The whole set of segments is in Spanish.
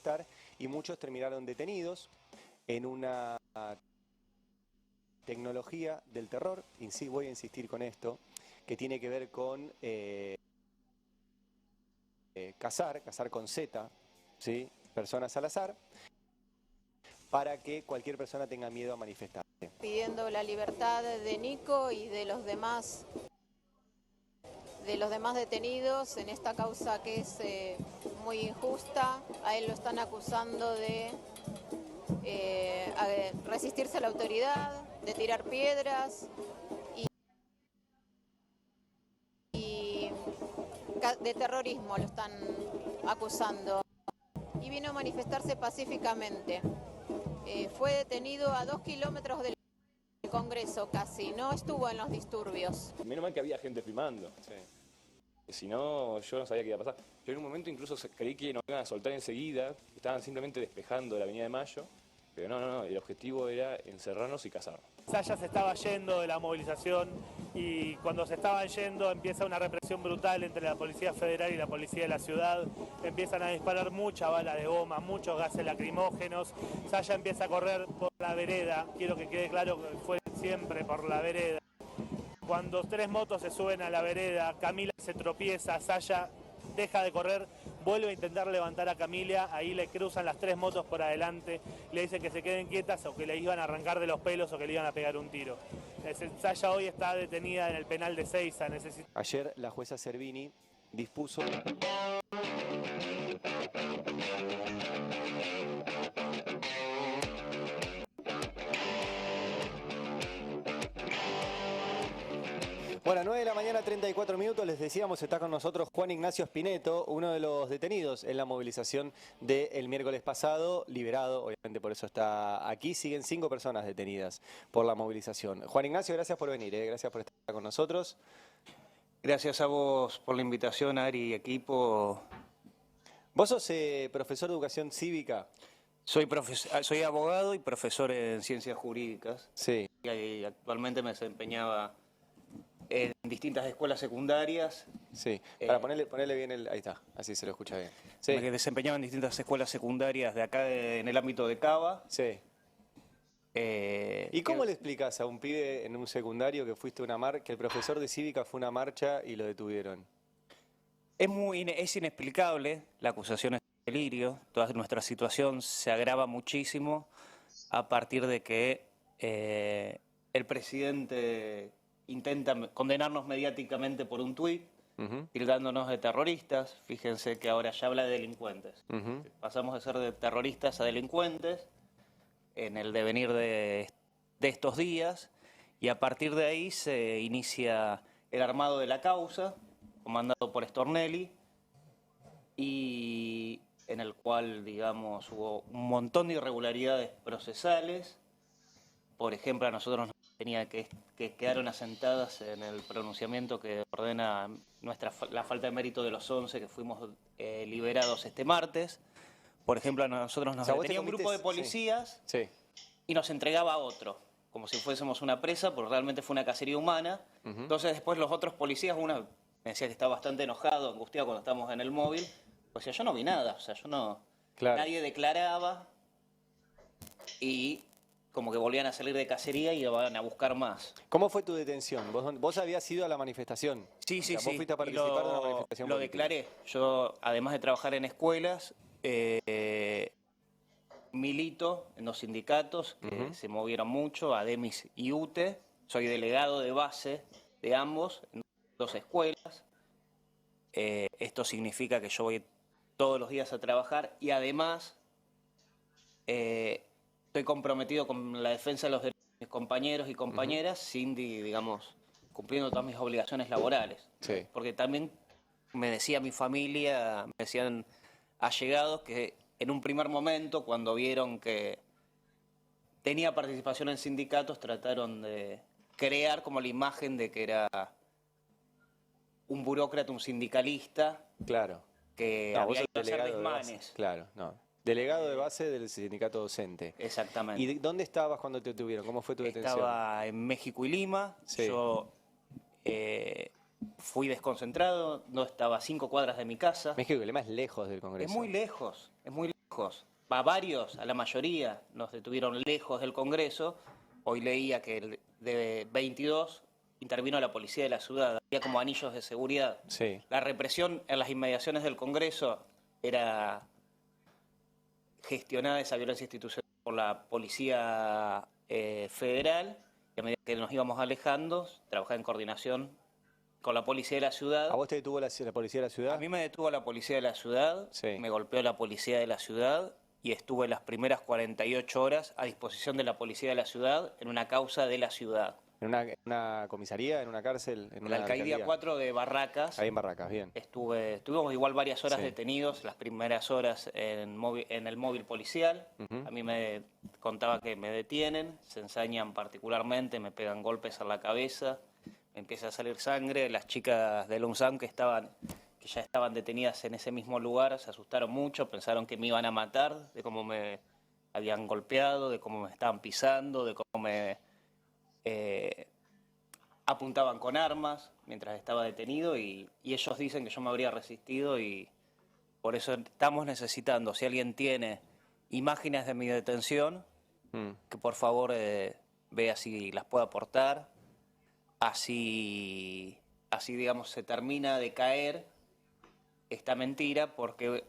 manifestar y muchos terminaron detenidos en una tecnología del terror, y sí voy a insistir con esto, que tiene que ver con cazar con Z, ¿sí? Personas al azar, para que cualquier persona tenga miedo a manifestarse. Pidiendo la libertad de Nico y de los demás detenidos en esta causa que es muy injusta. A él lo están acusando de resistirse a la autoridad, de tirar piedras y de terrorismo lo están acusando. Y vino a manifestarse pacíficamente. Fue detenido a 2 kilómetros del Congreso casi, no estuvo en los disturbios. Menos mal que había gente filmando. Sí. Si no, yo no sabía qué iba a pasar. Yo en un momento incluso creí que nos iban a soltar enseguida, estaban simplemente despejando la Avenida de Mayo, pero no, el objetivo era encerrarnos y cazarnos. Saya se estaba yendo de la movilización y cuando se estaban yendo empieza una represión brutal entre la Policía Federal y la Policía de la ciudad. Empiezan a disparar mucha bala de goma, muchos gases lacrimógenos. Saya empieza a correr por la vereda, quiero que quede claro que fue siempre por la vereda. Cuando 3 motos se suben a la vereda, Camila se tropieza, Saya deja de correr, vuelve a intentar levantar a Camila, ahí le cruzan las 3 motos por adelante, le dicen que se queden quietas o que le iban a arrancar de los pelos o que le iban a pegar un tiro. Saya hoy está detenida en el penal de Seiza. Ayer la jueza Servini dispuso... Bueno, 9 de la mañana, 34 minutos, les decíamos, está con nosotros Juan Ignacio Spineto, uno de los detenidos en la movilización del miércoles pasado, liberado, obviamente por eso está aquí. Siguen 5 personas detenidas por la movilización. Juan Ignacio, gracias por venir, gracias por estar con nosotros. Gracias a vos por la invitación, Ari y equipo. ¿Vos sos profesor de educación cívica? Soy abogado y profesor en ciencias jurídicas. Sí. Y actualmente me desempeñaba en distintas escuelas secundarias. Sí, para ponerle bien ahí está, así se lo escucha bien. Sí. Me desempeñaba en distintas escuelas secundarias de acá en el ámbito de Cava. Sí. ¿Y cómo le explicás a un pibe en un secundario que fuiste que el profesor de cívica fue a una marcha y lo detuvieron? Es inexplicable, la acusación es delirio, toda nuestra situación se agrava muchísimo a partir de que el presidente intenta condenarnos mediáticamente por un tuit, tildándonos de terroristas. Fíjense que ahora ya habla de delincuentes. Pasamos de ser de terroristas a delincuentes en el devenir de estos días, y a partir de ahí se inicia el armado de la causa, comandado por Stornelli, y en el cual, digamos, hubo un montón de irregularidades procesales. Por ejemplo, a nosotros nos tenía que quedaron asentadas en el pronunciamiento que ordena la falta de mérito de los 11 que fuimos liberados este martes. Por ejemplo, a nosotros nos detenía un grupo de policías y nos entregaba a otro, como si fuésemos una presa, porque realmente fue una cacería humana. Entonces después los otros policías, uno me decía que estaba bastante enojado, angustiado cuando estábamos en el móvil. O sea, yo no vi nada, o sea, yo no... Claro. Nadie declaraba y como que volvían a salir de cacería y iban a buscar más. ¿Cómo fue tu detención? ¿Vos habías ido a la manifestación? Sí, sí, Vos fuiste a participar de una manifestación lo política. Declaré. Yo, además de trabajar en escuelas, milito en 2 sindicatos que se movieron mucho, ADEMIS y UTE. Soy delegado de base de ambos, en 2 escuelas. Esto significa que yo voy todos los días a trabajar y además estoy comprometido con la defensa de los derechos de mis compañeros y compañeras, digamos, cumpliendo todas mis obligaciones laborales. Sí. Porque también me decía mi familia, me decían allegados que en un primer momento, cuando vieron que tenía participación en sindicatos, trataron de crear como la imagen de que era un burócrata, un sindicalista. Claro. Que no, había ido a hacer desmanes. Claro, no. Delegado de base del sindicato docente. Exactamente. ¿Y dónde estabas cuando te detuvieron? ¿Cómo fue tu detención? Estaba en México y Lima. Sí. Yo fui desconcentrado, no estaba a 5 cuadras de mi casa. México y Lima es lejos del Congreso. Es muy lejos, lejos. A varios, a la mayoría, nos detuvieron lejos del Congreso. Hoy leía que de 22 intervino la policía de la ciudad. Había como anillos de seguridad. Sí. La represión en las inmediaciones del Congreso era gestionada, esa violencia institucional, por la policía federal. Y a medida que nos íbamos alejando, trabajaba en coordinación con la policía de la ciudad. ¿A vos te detuvo la policía de la ciudad? A mí me detuvo la policía de la ciudad, Sí. me golpeó la policía de la ciudad y estuve las primeras 48 horas a disposición de la policía de la ciudad en una causa de la ciudad. ¿En una comisaría, en una cárcel? En la alcaldía 4 de Barracas. Ahí en Barracas, bien. Estuvimos igual varias horas Sí. detenidos, las primeras horas en el móvil policial. Ujú. A mí me contaba que me detienen, se ensañan particularmente, me pegan golpes en la cabeza, me empieza a salir sangre. Las chicas del UNSAM que ya estaban detenidas en ese mismo lugar se asustaron mucho, pensaron que me iban a matar, de cómo me habían golpeado, de cómo me estaban pisando, de cómo me apuntaban con armas mientras estaba detenido y ellos dicen que yo me habría resistido y por eso estamos necesitando, si alguien tiene imágenes de mi detención, que por favor vea si las puede aportar, así digamos se termina de caer esta mentira porque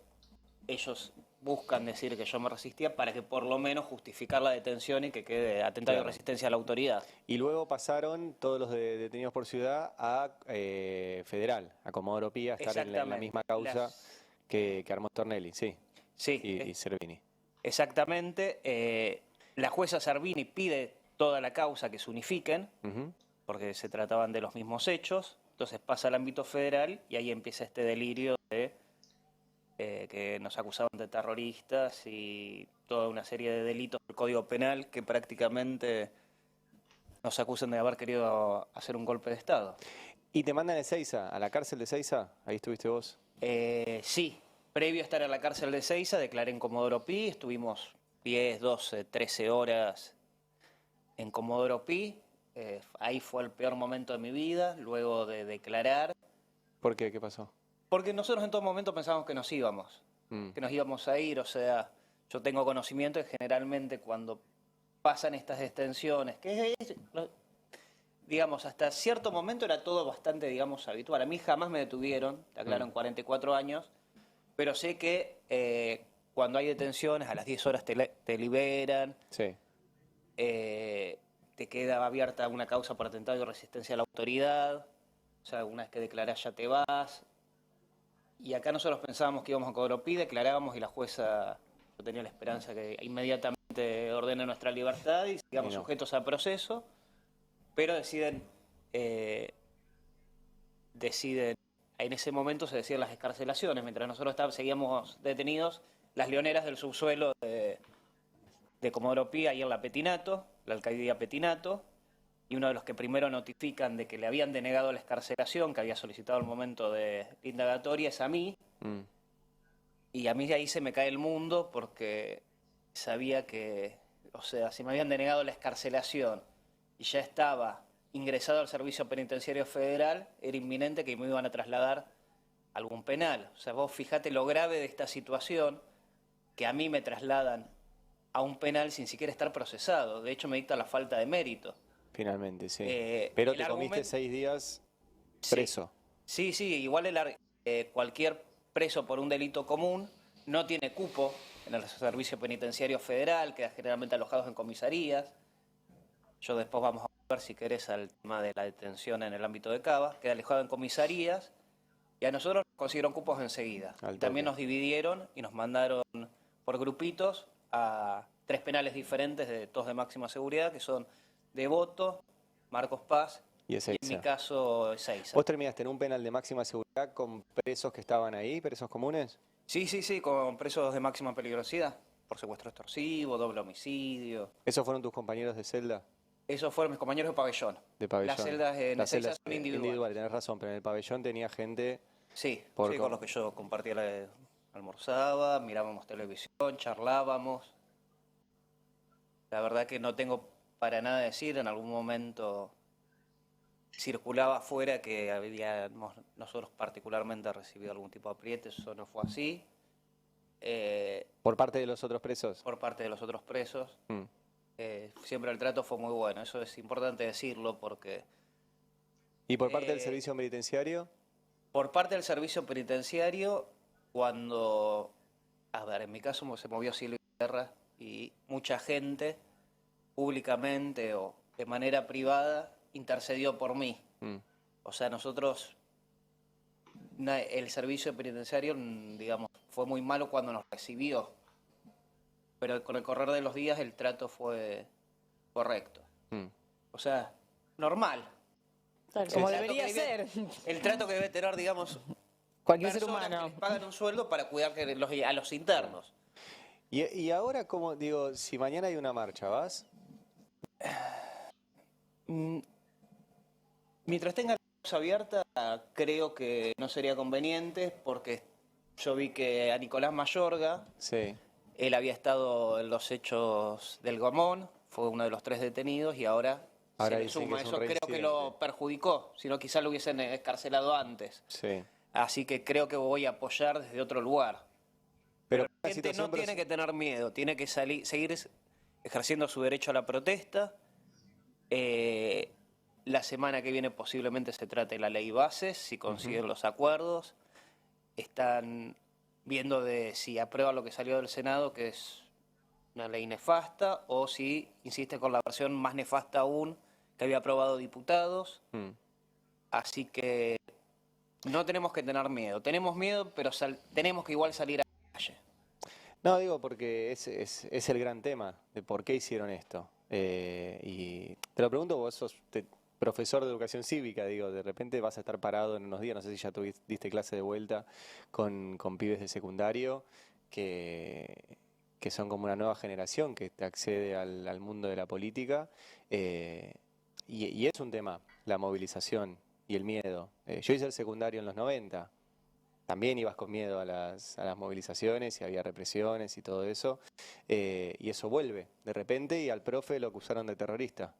ellos buscan decir que yo me resistía para que por lo menos justificar la detención y que quede atentado de Claro. resistencia a la autoridad. Y luego pasaron todos los detenidos por ciudad a Federal, a Comodoro Pi, a estar en la Exactamente. misma causa que armó Stornelli, sí. Sí, Y Servini. exactamente. La jueza Servini pide toda la causa que se unifiquen, Ujú. porque se trataban de los mismos hechos. Entonces pasa al ámbito federal y ahí empieza este delirio de que nos acusaban de terroristas y toda una serie de delitos del Código Penal que prácticamente nos acusan de haber querido hacer un golpe de Estado. ¿Y te mandan a Ezeiza, a la cárcel de Ezeiza? Ahí estuviste vos. Sí, previo a estar en la cárcel de Ezeiza, declaré en Comodoro Pi, estuvimos 10, 12, 13 horas en Comodoro Pi. Ahí fue el peor momento de mi vida, luego de declarar. ¿Por qué? ¿Qué pasó? Porque nosotros en todo momento pensábamos que nos íbamos a ir, o sea, yo tengo conocimiento de que generalmente cuando pasan estas extensiones, digamos, hasta cierto momento era todo bastante, digamos, habitual. A mí jamás me detuvieron, te aclaro, en 44 años, pero sé que cuando hay detenciones, a las 10 horas te liberan, Sí. te queda abierta una causa por atentado y resistencia a la autoridad, o sea, una vez que declarás ya te vas. Y acá nosotros pensábamos que íbamos a Comodoro Pi, declarábamos y la jueza, yo tenía la esperanza que inmediatamente ordene nuestra libertad y sigamos Y no. sujetos a proceso, pero deciden, en ese momento se deciden las excarcelaciones, mientras nosotros seguíamos detenidos, las leoneras del subsuelo de Comodoro Pi, ahí en la Petinato, la alcaldía Petinato, y uno de los que primero notifican de que le habían denegado la excarcelación, que había solicitado el momento de indagatoria, es a mí. Y a mí ahí se me cae el mundo porque sabía que, o sea, si me habían denegado la excarcelación y ya estaba ingresado al Servicio Penitenciario Federal, era inminente que me iban a trasladar a algún penal. O sea, vos fijate lo grave de esta situación, que a mí me trasladan a un penal sin siquiera estar procesado. De hecho, me dicta la falta de mérito. Finalmente, sí. Pero el te comiste argumento- 6 días Sí. preso. Sí, igual cualquier preso por un delito común no tiene cupo en el Servicio Penitenciario Federal, queda generalmente alojados en comisarías. Yo después vamos a ver, si querés, al tema de la detención en el ámbito de Cava, queda alojado en comisarías y a nosotros nos consiguieron cupos enseguida. Al Y también toque. nos dividieron y nos mandaron por grupitos a 3 penales diferentes, todos de máxima seguridad, que son Devoto, Marcos Paz Y y en mi Ezeiza. caso Ezeiza. ¿Vos terminaste en un penal de máxima seguridad con presos que estaban ahí, presos comunes? Sí, con presos de máxima peligrosidad, por secuestro extorsivo, doble homicidio. ¿Esos fueron tus compañeros de celda? Esos fueron mis compañeros de pabellón. De pabellón. Las celdas en Las Ezeiza celdas son individuales. tenés razón, pero en el pabellón tenía gente... Sí, Por sí, con- con los que yo compartía, almorzaba, mirábamos televisión, charlábamos. La verdad que no tengo para nada decir, en algún momento circulaba afuera que habíamos nosotros particularmente recibido algún tipo de apriete, eso no fue así. ¿Por parte de los otros presos? por parte de los otros presos. Mm. Siempre el trato fue muy bueno, eso es importante decirlo porque ¿Y por parte del servicio penitenciario? por parte del servicio penitenciario, cuando, a ver, en mi caso se movió Silvia Guerra y mucha gente públicamente o de manera privada intercedió por mí. Mm. O sea, nosotros, el servicio penitenciario, digamos, fue muy malo cuando nos recibió, pero con el correr de los días el trato fue correcto. Mm. O sea, normal. Tal, como El trato debería que ser. El trato que debe tener, digamos, Cualquier ser personas humano. que les pagan un sueldo para cuidar a los internos. Y ahora, como digo, si mañana hay una marcha, ¿vas? Mientras tenga la causa abierta, creo que no sería conveniente porque yo vi que a Nicolás Mayorga, Sí. él había estado en los hechos del Gomón, fue uno de los 3 detenidos y ahora se le dicen suma que es un eso. Creo que lo reincidente. perjudicó, si no quizás lo hubiesen escarcelado antes. Sí. Así que creo que voy a apoyar desde otro lugar. Pero La la gente situación no tiene que tener miedo, tiene que seguir ejerciendo su derecho a la protesta. La semana que viene posiblemente se trate la ley bases, si consiguen los acuerdos. Están viendo de si aprueba lo que salió del Senado, que es una ley nefasta, o si insiste con la versión más nefasta aún, que había aprobado diputados. Mm. Así que no tenemos que tener miedo. Tenemos miedo, pero tenemos que igual salir a la calle. No, digo, porque es el gran tema de por qué hicieron esto. Y te lo pregunto, vos sos profesor de educación cívica, digo, de repente vas a estar parado en unos días, no sé si ya diste clase de vuelta con pibes de secundario que son como una nueva generación que te accede al mundo de la política. Y es un tema, la movilización y el miedo. Yo hice el secundario en los 90. También ibas con miedo a las movilizaciones y había represiones y todo eso. Y eso vuelve de repente y al profe lo acusaron de terrorista.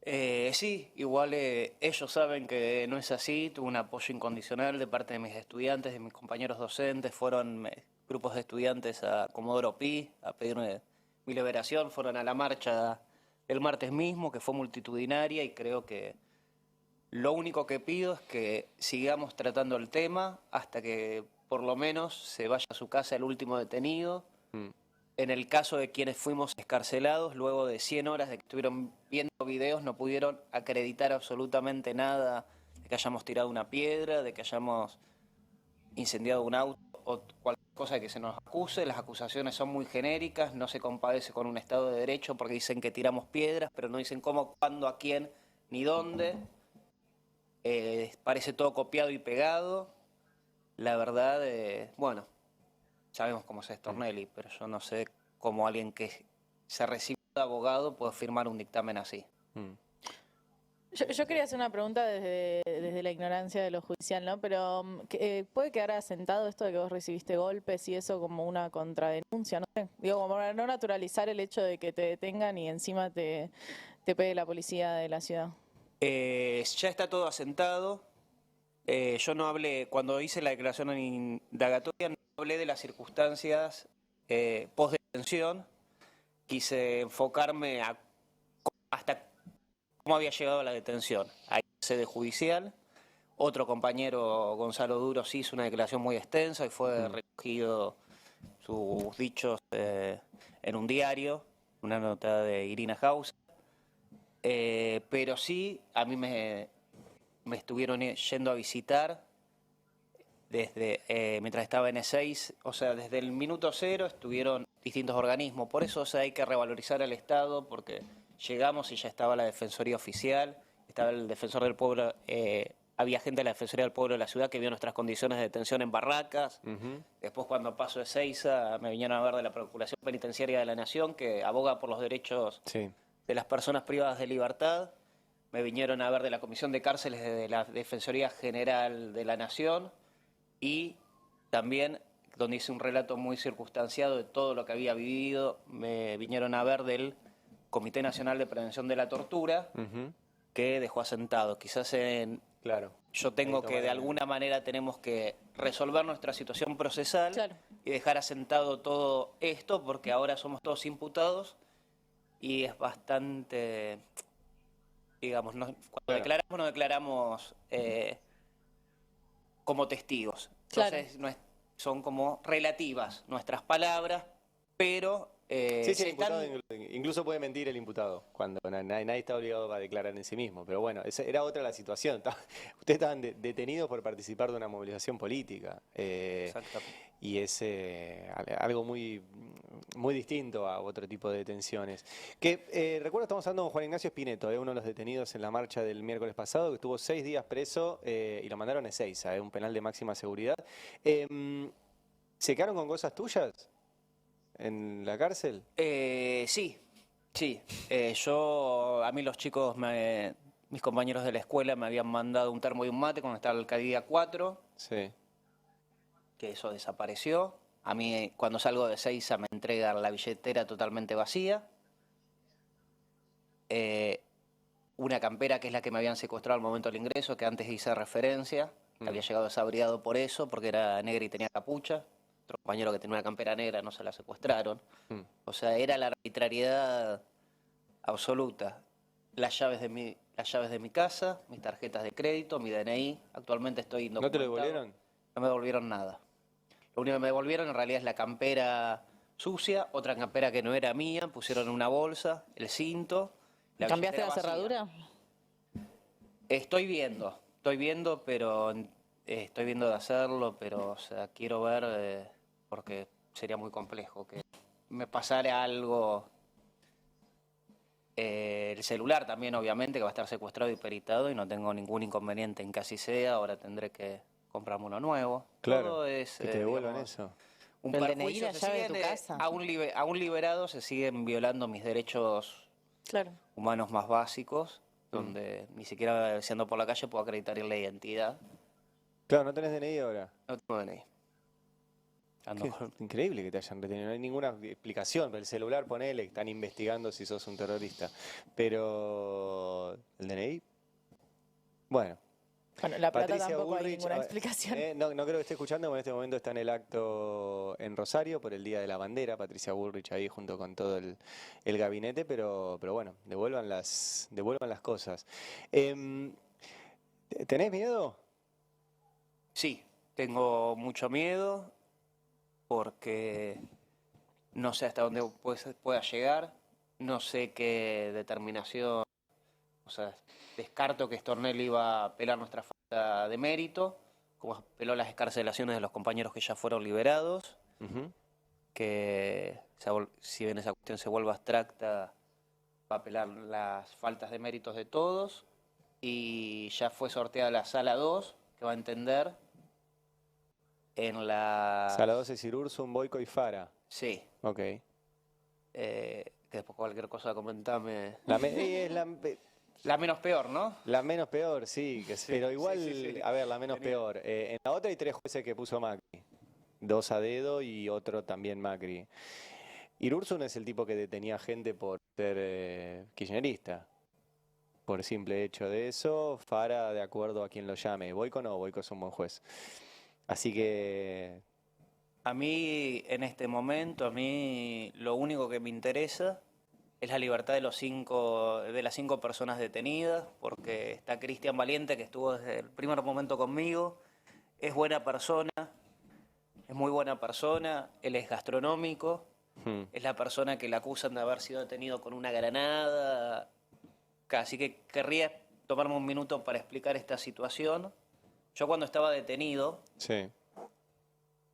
Sí, igual ellos saben que no es así. Tuve un apoyo incondicional de parte de mis estudiantes, de mis compañeros docentes. Fueron grupos de estudiantes a Comodoro Pi a pedirme mi liberación. Fueron a la marcha el martes mismo, que fue multitudinaria, y creo que lo único que pido es que sigamos tratando el tema hasta que por lo menos se vaya a su casa el último detenido. Mm. En el caso de quienes fuimos escarcelados, luego de 100 horas de que estuvieron viendo videos, no pudieron acreditar absolutamente nada de que hayamos tirado una piedra, de que hayamos incendiado un auto o cualquier cosa que se nos acuse. Las acusaciones son muy genéricas, no se compadece con un Estado de Derecho porque dicen que tiramos piedras, pero no dicen cómo, cuándo, a quién ni dónde. Parece todo copiado y pegado. La verdad, bueno, sabemos cómo es Stornelli, pero yo no sé cómo alguien que se recibe de abogado puede firmar un dictamen así. Mm. Yo quería hacer una pregunta desde la ignorancia de lo judicial, ¿no? Pero ¿puede quedar asentado esto de que vos recibiste golpes y eso como una contradenuncia? No sé, digo, como para no naturalizar el hecho de que te detengan y encima te pegue la policía de la ciudad. Ya está todo asentado. Yo no hablé, cuando hice la declaración indagatoria, no hablé de las circunstancias post-detención. Quise enfocarme hasta cómo había llegado a la detención. Hay sede judicial. Otro compañero, Gonzalo Duro, sí hizo una declaración muy extensa y fue recogido sus dichos en un diario, una nota de Irina Hauser. Pero sí, a mí me estuvieron yendo a visitar desde mientras estaba en E6, o sea, desde el minuto cero estuvieron distintos organismos. Por eso, o sea, hay que revalorizar al Estado, porque llegamos y ya estaba la Defensoría Oficial, estaba el Defensor del Pueblo, había gente de la Defensoría del Pueblo de la ciudad que vio nuestras condiciones de detención en barracas. Después, cuando paso de Ezeiza, me vinieron a ver de la Procuración Penitenciaria de la Nación, que aboga por los derechos de las personas privadas de libertad. Me vinieron a ver de la Comisión de Cárceles de la Defensoría General de la Nación y también, donde hice un relato muy circunstanciado de todo lo que había vivido, me vinieron a ver del Comité Nacional de Prevención de la Tortura que dejó asentado. Quizás Claro. yo tengo que, de alguna manera, tenemos que resolver nuestra situación procesal Claro. y dejar asentado todo esto, porque ahora somos todos imputados y es bastante, digamos, cuando declaramos, no declaramos como testigos. Entonces, son como relativas nuestras palabras, pero... Sí, el imputado incluso puede mentir el imputado cuando nadie está obligado a declarar en sí mismo. Pero bueno, esa era otra la situación. Ustedes estaban detenidos por participar de una movilización política. Exactamente. Y es algo muy distinto a otro tipo de detenciones. Recuerdo, estamos hablando con Juan Ignacio Spineto, uno de los detenidos en la marcha del miércoles pasado, que estuvo 6 días preso y lo mandaron a Ezeiza, un penal de máxima seguridad. ¿Se quedaron con cosas tuyas en la cárcel? Sí. A mí los chicos, mis compañeros de la escuela me habían mandado un termo y un mate cuando estaba en el Alcaldía 4, Sí. que eso desapareció. A mí, cuando salgo de Ezeiza, me entregan la billetera totalmente vacía. Una campera, que es la que me habían secuestrado al momento del ingreso, que antes hice referencia, que había llegado desabrigado por eso, porque era negra y tenía capucha. Otro compañero que tenía una campera negra no se la secuestraron. O sea, era la arbitrariedad absoluta. Las llaves de mi casa, mis tarjetas de crédito, mi DNI. Actualmente estoy indocumentado. ¿No te lo devolvieron? No me devolvieron nada. Lo único que me devolvieron en realidad es la campera sucia, otra campera que no era mía, pusieron en una bolsa, el cinto. ¿Cambiaste la billetera cerradura? Estoy viendo, pero estoy viendo de hacerlo, pero o sea, quiero ver, porque sería muy complejo que me pasara algo. El celular también, obviamente, que va a estar secuestrado y peritado, y no tengo ningún inconveniente en que así sea. Ahora tendré que comprarme uno nuevo. Claro, todo es, que te devuelvan digamos, eso. un El DNI, perjuicio. la Se llave de siguen, tu casa. aún liberado se siguen violando mis derechos Claro. humanos más básicos, donde ni siquiera siendo por la calle puedo acreditar la identidad. Claro, ¿no tenés DNI ahora? No tengo DNI. Increíble que te hayan retenido, no hay ninguna explicación. Pero el celular, ponele, están investigando si sos un terrorista. Pero el DNI, bueno. Bueno, la plata Patricia tampoco hay Bullrich, ninguna explicación. no creo que esté escuchando, porque en este momento está en el acto en Rosario por el Día de la Bandera. Patricia Bullrich ahí junto con todo el gabinete, pero bueno, devuelvan las cosas. ¿Tenés miedo? Sí, tengo mucho miedo porque no sé hasta dónde pueda llegar, no sé qué determinación, o sea, descarto que Stornelli iba a apelar nuestra falta de mérito, como apeló las excarcelaciones de los compañeros que ya fueron liberados, que si bien esa cuestión se vuelve abstracta, va a apelar las faltas de méritos de todos, y ya fue sorteada la sala 2, que va a entender en la... Sala 2 es Irurzun, Boico y Fara. Sí. Ok. Que después cualquier cosa comentame. Es La menos peor, ¿no? la menos peor, sí, pero igual, sí. a ver, la menos peor. En la otra hay 3 jueces que puso Macri. 2 a dedo y otro también Macri. Irurzun es el tipo que detenía gente por ser kirchnerista. Por simple hecho de eso. Fara, de acuerdo a quien lo llame. Boico no, Boico es un buen juez. Así que... A mí, en este momento, lo único que me interesa es la libertad de las 5 personas detenidas, porque está Cristian Valiente, que estuvo desde el primer momento conmigo, es buena persona, es muy buena persona, él es gastronómico, es la persona que le acusan de haber sido detenido con una granada, así que querría tomarme un minuto para explicar esta situación. Yo cuando estaba detenido, Sí.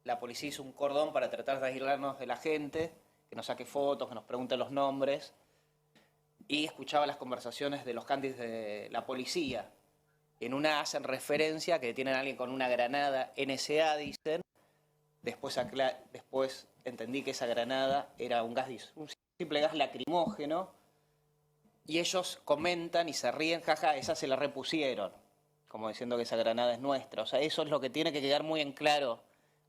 la policía hizo un cordón para tratar de aislarnos de la gente, que nos saque fotos, que nos pregunte los nombres, y escuchaba las conversaciones de los candis de la policía. En una hacen referencia que tienen a alguien con una granada NSA, dicen. Después entendí que esa granada era un simple gas lacrimógeno, y ellos comentan y se ríen, jaja, esa se la repusieron, como diciendo que esa granada es nuestra. O sea, eso es lo que tiene que quedar muy en claro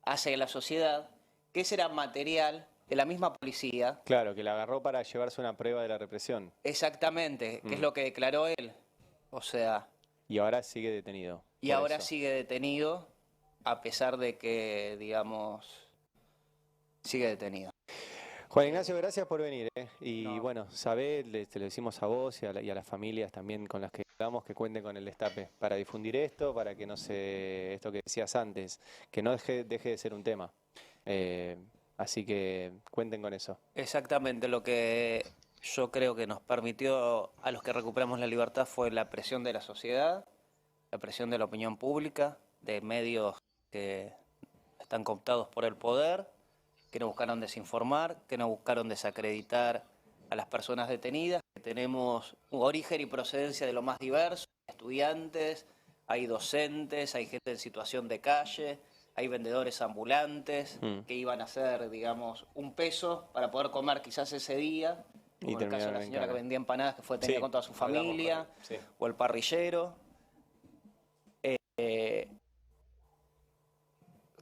hacia la sociedad, que ese era material de la misma policía. Claro, que la agarró para llevarse una prueba de la represión. Exactamente, que es lo que declaró él. O sea, Y ahora sigue detenido. y por ahora eso. sigue detenido, a pesar de que, digamos, sigue detenido. Juan Ignacio, gracias por venir. Y No. bueno, sabé, te lo decimos a vos y a las familias también con las que hablamos, que cuenten con el Destape para difundir esto, para que no se, esto que decías antes, que no deje de ser un tema. Así que cuenten con eso. Exactamente, lo que yo creo que nos permitió a los que recuperamos la libertad fue la presión de la sociedad, la presión de la opinión pública, de medios que están cooptados por el poder, que no buscaron desinformar, que no buscaron desacreditar a las personas detenidas, que tenemos un origen y procedencia de lo más diverso, hay estudiantes, hay docentes, hay gente en situación de calle, hay vendedores ambulantes que iban a hacer, digamos, un peso para poder comer quizás ese día, Y como el caso de la terminaron en señora que cana. vendía empanadas que fue detenida Sí, con toda su hablamos, familia, sí. o el parrillero.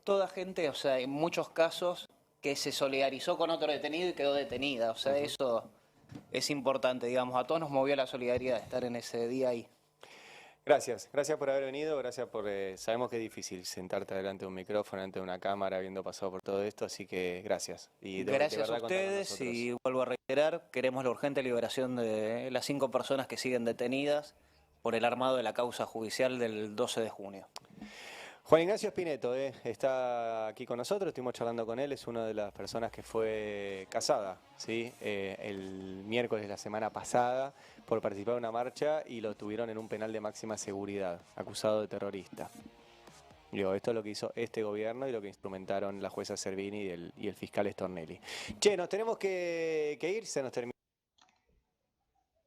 Toda gente, o sea, en muchos casos, que se solidarizó con otro detenido y quedó detenida. O sea, eso es importante, digamos. A todos nos movió la solidaridad de estar en ese día ahí. Gracias por haber venido, gracias por... sabemos que es difícil sentarte delante de un micrófono, delante de una cámara, habiendo pasado por todo esto, así que gracias. Y de Gracias a verdad contá con ustedes nosotros. y vuelvo a reiterar, queremos la urgente liberación de las 5 personas que siguen detenidas por el armado de la causa judicial del 12 de junio. Juan Ignacio Spineto está aquí con nosotros, estuvimos charlando con él, es una de las personas que fue casada, ¿sí? El miércoles de la semana pasada por participar en una marcha y lo tuvieron en un penal de máxima seguridad, acusado de terrorista. Digo, esto es lo que hizo este gobierno y lo que instrumentaron la jueza Servini y el fiscal Stornelli. Che, nos tenemos que ir, se nos terminó.